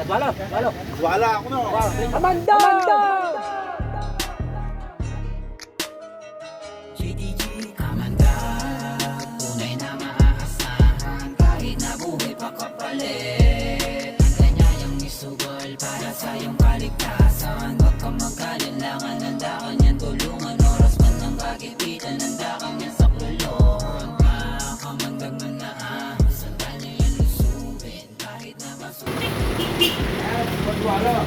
Balo. Wala ako no. Amanda! GTG Amanda, tunay na maaasahan kahit na buhay pa kapalit. Ang kanyang misugol para sa iyong kaligtasan. Huwag kang magkalinlangan, handa ka niyan tulungan. Oras man ng kagipitan, handa ka niyan sa kulungan. Makamandag man na sanda niyo yan lusubin kahit na masubin. Wala.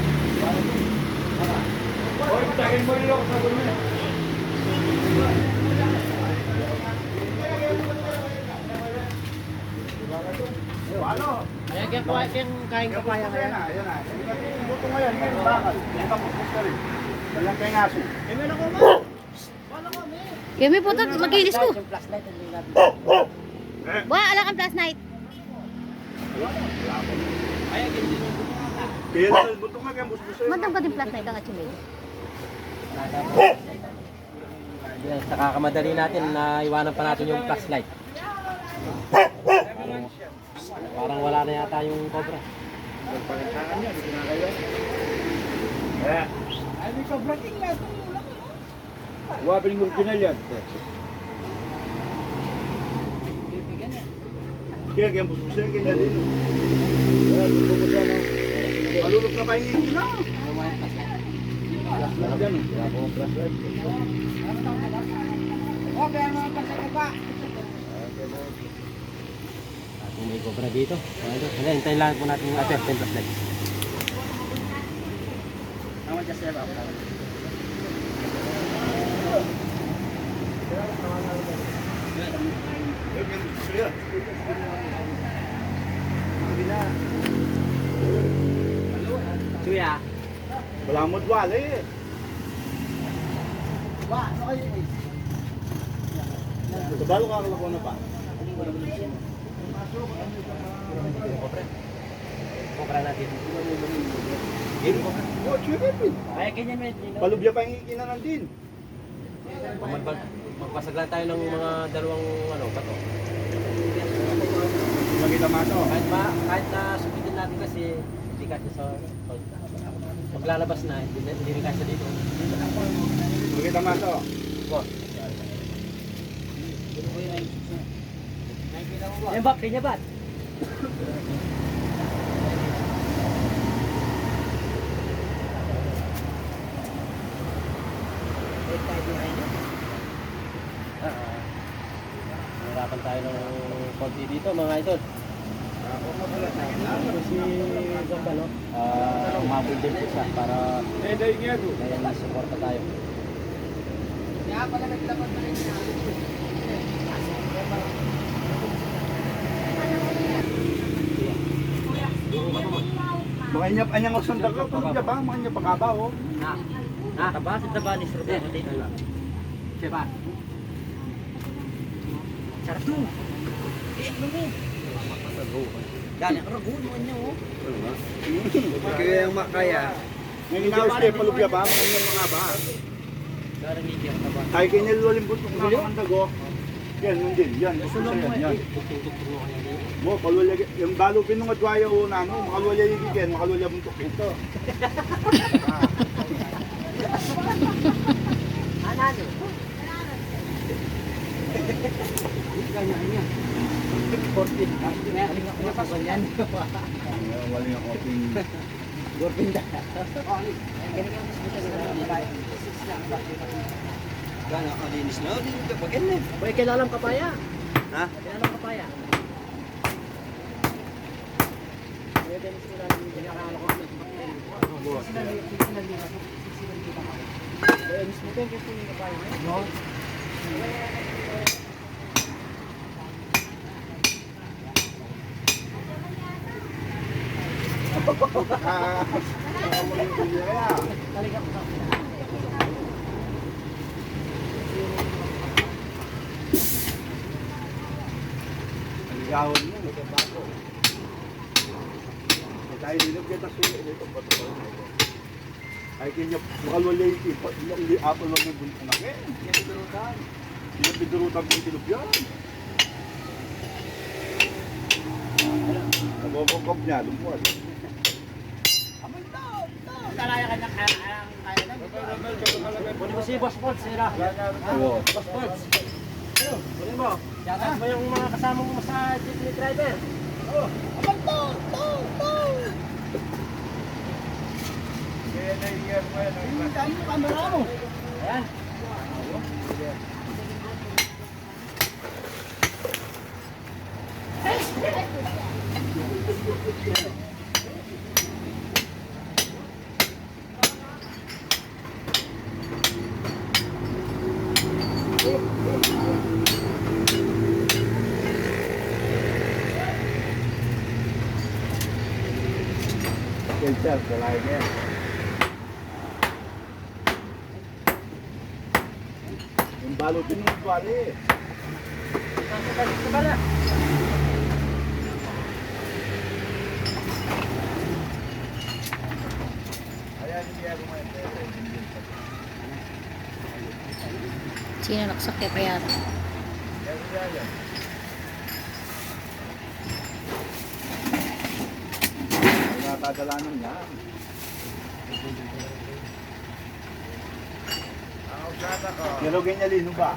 Hoy, takin mo rin ako sa gulo. Ano? Kain kapaya ngayon. Ayan na. Yung buto ngayon, yung bakal. Yung kapupos ka rin. Walang kay ngaso. Kami po ito, magilis ko. Yung flashlight, hindi natin. Wala, ala kang plus night. Kaya sa buto nga kaya busbus sa'yo. Mantang ba din plus night ang achievement? Yes, nakakamadali natin na iwanan pa natin yung flashlight. Parang wala na yata yung cobra. Ay, may Cobra King na. Wabing yung kinalyan. Kaya kaya busbus sa'yo, kaya din. Malulog na pa yung ngingin na. Kung may cobra dito. Hintayin lang po natin yung attempt yung flashlight. Suya. Wala mo dwala eh. Sabalo ka kalako na pa. Cobra natin. Oh, chiripin. Kaya ganyan med. Palubya pa yung ikinanan din. Magpasaglan tayo ng mga dalawang bato. Magkita mato. Kahit na subitin natin kasi hindi kasi sa paglalabas na hindi rin kasi dito. Magkita mato. Yan ba? Kanya ba? Hirapan tayo ng konti dito mga idol. Si Gamba, no? Umabol din po siya para kaya nasuporta tayo. Mga inyap anyang magsunda ka. Palubya pa. Mga inyap pangaba oh. Taba ni Sir Gamba dito. Siapa? Sarap mo. Gani ang rago naman niya oh. Kaya yung makaya. Ngayon inawas kayo palubya pa. Mga inyap pangaba. Garang media taba. Ay kanya lulimbot kung nakamandago. Yan, yun din. Yan. Gusto sa yan. Mo, kalulya. Yung balo pinungadwaya o na mo. Makalulya yung gigyan. Makalulya buntok ito. Anano? Kanya-kanya. 40. Ano pa ba yan? Wala yung koping. Gorpinda. Gana kalinis na, hindi ka pag-in eh. Uy, kailangan kapaya. Ha? Kailangan kapaya. Pwede mo sila yung ginakala ko. Kaya mismo ko yung kapaya. No? Taligap ko. Gawin mo, may kabato. Tayo nilog kita sulit dito. Ay kanya makalwala yung ipa. Hindi apple lang yung bunto na. Hindi pidurutan po yung tilog yan. Nabobokop niya, lumuwag. Kunin mo si Boss Pods, sira. Oo. Boss Pods. Kunin mo. Yatas mo yung mga kasama mo sa jeepney driver. Kaya na-iyer mo yan. Ayan. Yan sir, kalay niya. Yung balot din yung bali. Ito ba na? Ayan, hindi ako may pwede. Sino nakasakya pa yata? Yan. Nakakadalanan niya. Nilogay niya lino ba?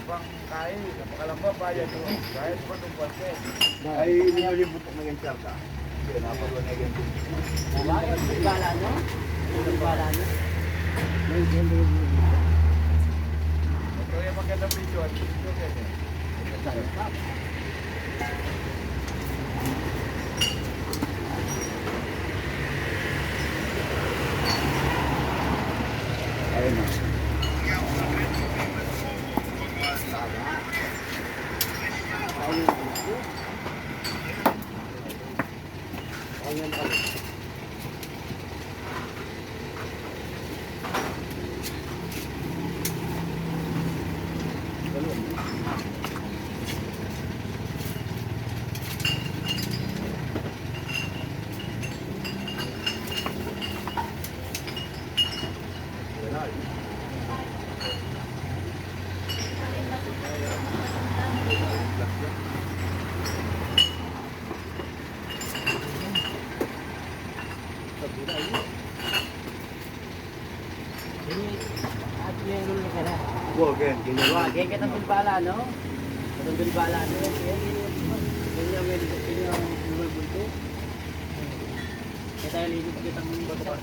Ay, nilolibutok na yung siyarta. Hindi, napaluwa na yung Diba? Yung bala nyo? Yung bala nyo? Ito yung magandang video. Video ganyan. Ayun na. At yung lulo ka na. Again, Diba? Gaya ka ng bilbala, no? Ang bilbala, no? Yan yung may lisap yun yung bulbulto. Kaya tayo lilit kita ng bagsak.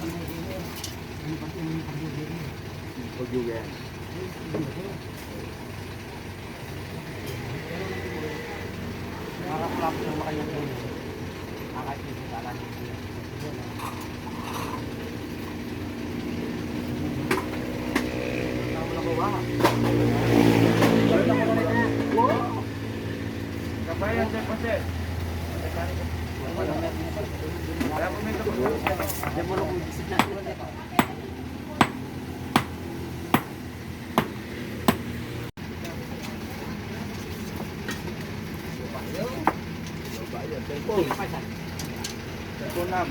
Pag-uwi. Makaklap ng makayang lulo. Akit yung bilbala nyo. Kabayan, Jay Jose. Diyan mo lang kung visit natin ulit. Kunam.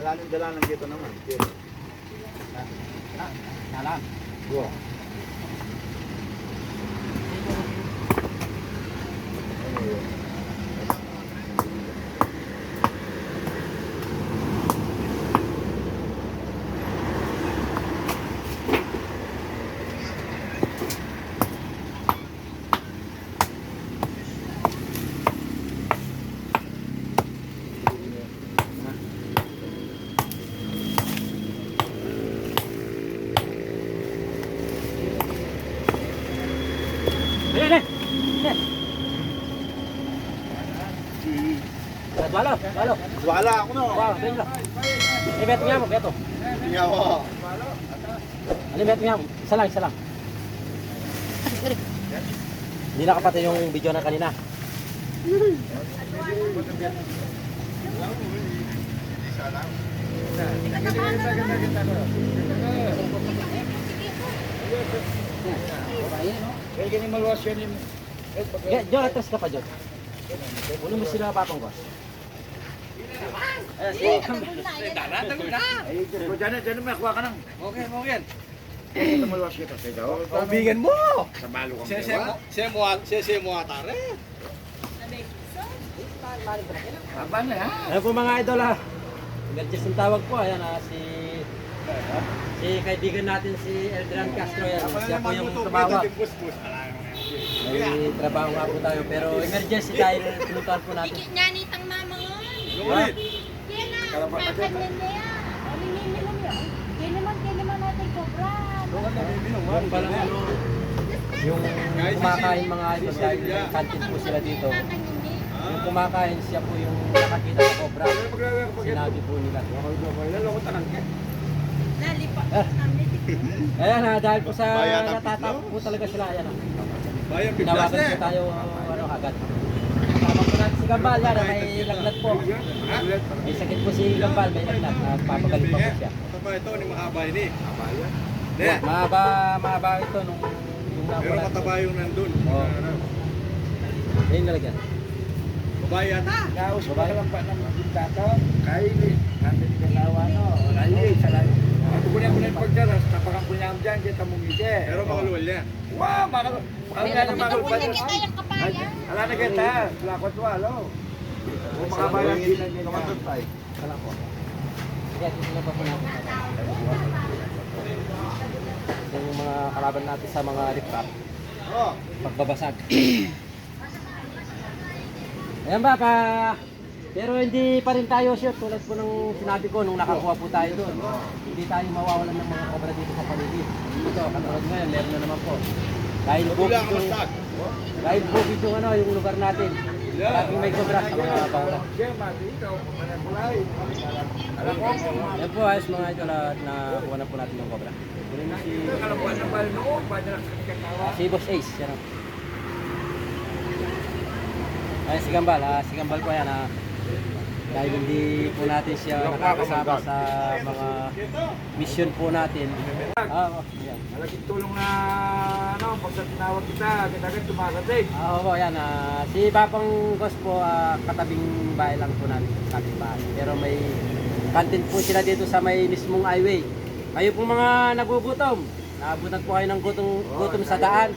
Wala nang dalanan dito naman. Dito. Nalan. Go. Ayan, Balo, balo. Wala ako no. Wow, benjo. Beto niya mo, beto. Hindi ako. Beto niya mo. Isa lang, isa lang. Hindi nakapatay yung video na kanina. Kaya ganyan maluwas yan yung... John, atras ka pa, John. Uno mo sila papang boss. Ay, dyan naman, kuha ka nang. Okay, okay. Ito maluwas kita. Kaibigan mo! Sa balo kang Sese mo atare. Aban na ha? Ayan po mga idol ha. Emergency yung tawag po. Ayan si kaibigan natin si Eldran Castro. Yan. Siya po yung tumawag. May trabaho nga po tayo. Pero emergency dahil pinuntahan po natin. Nyanitang mama ngon. Ha? Yan na. Kakanin na yan. O, ninininom yan. Kailan natin kubran. Yung palang ano, yung kumakain mga idol dahil may kantin po sila dito. Yung kumakain siya po yung nakakita sa cobra. Sinabi po nila. Nalipa. Ayan ha, dahil po sa natatakot po talaga sila. Ayan ha. Bayan Tinawagan po tayo ano agad. Tama po natin si Gambal. Yan ha, may lagnat po. May sakit po si Gambal, may lagnat. Papagaling pa po siya. Ito ba ito ni mahaba ini? Mahaba ito nung Pero mataba yung nandun. Oo. Ayun nalagyan. Babayan. Naus ko lang pa ng dito. Kaili. Natin ni Kalawa no. Kaili. Salay. Ako po niya yung pagdaras. Tapakan po niya dyan. Kita mong ite. Pero makalul niya. Wow! Makal nga na makal pa Punya kita yang kepala. Ala na kita. Lakot walo. Kung makabayan sila niya na. Wala po. Sige, titignan pa po natin. Yung mga kalaban natin sa mga riprap. Oh. Pagbabasag. Ayan ba pa? Pero hindi pa rin tayo sure tulad po ng sinabi ko nung nakakuha po tayo doon. Hindi tayo mawawalan ng mga kobra dito sa paligid. Ito, katulad ngayon, meron na naman po. Dahil bukid yung ano, yung lugar natin. Laging may kobra sa mga bawala. Yan po ayos mga idol at nakuha na po natin yung kobra. Si Boss Ace, yan o. Ayan si Gambal, si Gambal po yan dahil hindi po natin siya nakakasama sa mga mission po natin. Yan. Malaking tulong na ano, pag sa tinawag kita, agad tumakatig. Oo, yan. Si Papang Gos po, katabing bahay lang po natin sa ating bahay. Pero may kantin po sila dito sa may mismong highway. Kayo po mga nagugutom, naabutan po kayo ng gutom sa daan.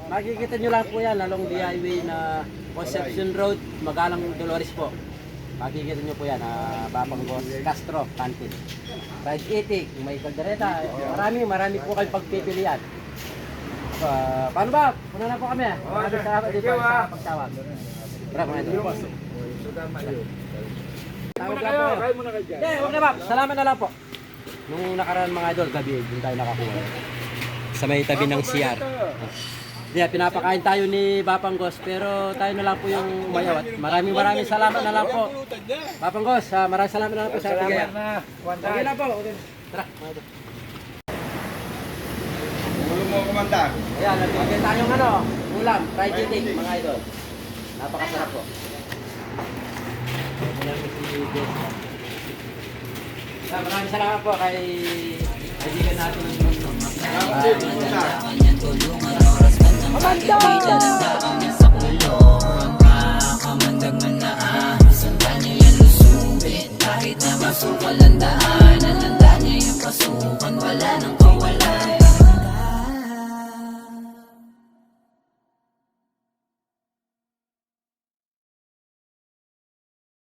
Makikita nyo lang po yan along the highway na Concepcion Road, Magalang Dolores po. Makikita nyo po yan, Papang Gos Castro, kantin. Fried eating, may kaldereta, marami po kayong pagpipilian. Paano ba? Puna na po kami. Maraming salamat dito sa pagtawag. Maraming mga idol. Tawag lang po. Kain mo na kayo dyan. Hindi, huwag na ba? Salamat na lang po. Nung nakaraan mga idol, gabi, doon tayo nakakuha. Sa may tabi ng CR. Hindi, pinapakain tayo ni Papang Gos, pero tayo na lang po yung umayawat. Maraming salamat na lang po. Papang Gos, maraming salamat na lang po sa bigay. Okay na po. Okay. Tara, mga idol. Tulong mo, Komanda. Ayan, nagbigay tayong ano, ulam, fried chicken, mga idol. Napakasarap po. Maraming salamat po kay kaibigan natin. Kanya tulungan oras ka ng makikita ng taong yan sa kulong. Makamandag man na sundan niya yan lusubit kahit na masukal ang daanan, handa niya yung pasukan, wala nang